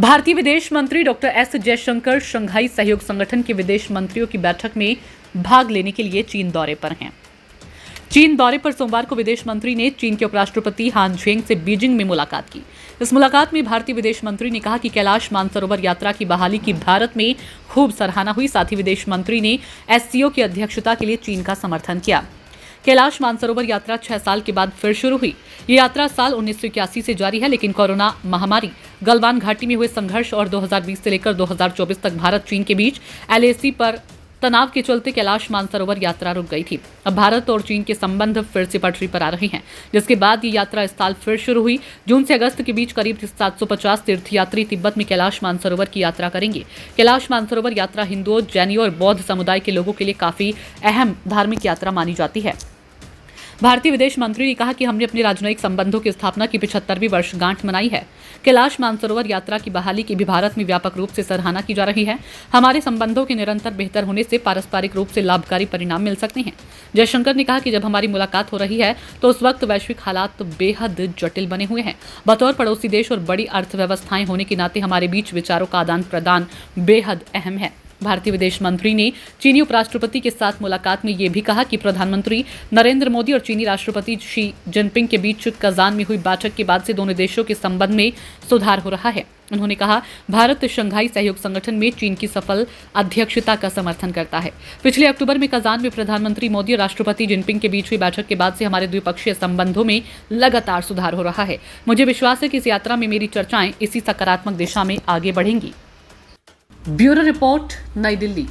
भारतीय विदेश मंत्री डॉक्टर एस जयशंकर शंघाई सहयोग संगठन के विदेश मंत्रियों की बैठक में भाग लेने के लिए चीन दौरे पर हैं। चीन दौरे पर सोमवार को विदेश मंत्री ने चीन के उपराष्ट्रपति हान झेंग से बीजिंग में मुलाकात की। इस मुलाकात में भारतीय विदेश मंत्री ने कहा कि कैलाश मानसरोवर यात्रा की बहाली की भारत में खूब सराहना हुई। साथ ही विदेश मंत्री ने एससीओ की अध्यक्षता के लिए चीन का समर्थन किया। कैलाश मानसरोवर यात्रा 6 साल के बाद फिर शुरू हुई। ये यात्रा साल 1981 से जारी है, लेकिन कोरोना महामारी, गलवान घाटी में हुए संघर्ष और 2020 से लेकर 2024 तक भारत चीन के बीच एलएसी पर तनाव के चलते कैलाश मानसरोवर यात्रा रुक गई थी। अब भारत और चीन के संबंध फिर से पटरी पर आ रहे हैं, जिसके बाद ये यात्रा इस साल फिर शुरू हुई। जून से अगस्त के बीच करीब 750 तीर्थयात्री तिब्बत में कैलाश मानसरोवर की यात्रा करेंगे। कैलाश मानसरोवर यात्रा हिंदुओं, जैनियों और बौद्ध समुदाय के लोगों के लिए काफी अहम धार्मिक यात्रा मानी जाती है। भारतीय विदेश मंत्री ने कहा कि हमने अपने राजनयिक संबंधों की स्थापना की 75वीं वर्षगांठ मनाई है। कैलाश मानसरोवर यात्रा की बहाली की भी भारत में व्यापक रूप से सराहना की जा रही है। हमारे संबंधों के निरंतर बेहतर होने से पारस्परिक रूप से लाभकारी परिणाम मिल सकते हैं। जयशंकर ने कहा कि जब हमारी मुलाकात हो रही है तो उस वक्त वैश्विक हालात बेहद जटिल बने हुए हैं। बतौर पड़ोसी देश और बड़ी अर्थव्यवस्थाएं होने के नाते हमारे बीच विचारों का आदान प्रदान बेहद अहम है। भारतीय विदेश मंत्री ने चीनी उपराष्ट्रपति के साथ मुलाकात में ये भी कहा कि प्रधानमंत्री नरेंद्र मोदी और चीनी राष्ट्रपति शी जिनपिंग के बीच कजान में हुई बैठक के बाद से दोनों देशों के संबंध में सुधार हो रहा है। उन्होंने कहा, भारत शंघाई सहयोग संगठन में चीन की सफल अध्यक्षता का समर्थन करता है। पिछले अक्टूबर में कजान में प्रधानमंत्री मोदी और राष्ट्रपति जिनपिंग के बीच हुई बैठक के बाद से हमारे द्विपक्षीय संबंधों में लगातार सुधार हो रहा है। मुझे विश्वास है कि इस यात्रा में मेरी चर्चाएं इसी सकारात्मक दिशा में आगे बढ़ेंगी। ब्यूरो रिपोर्ट, नई दिल्ली।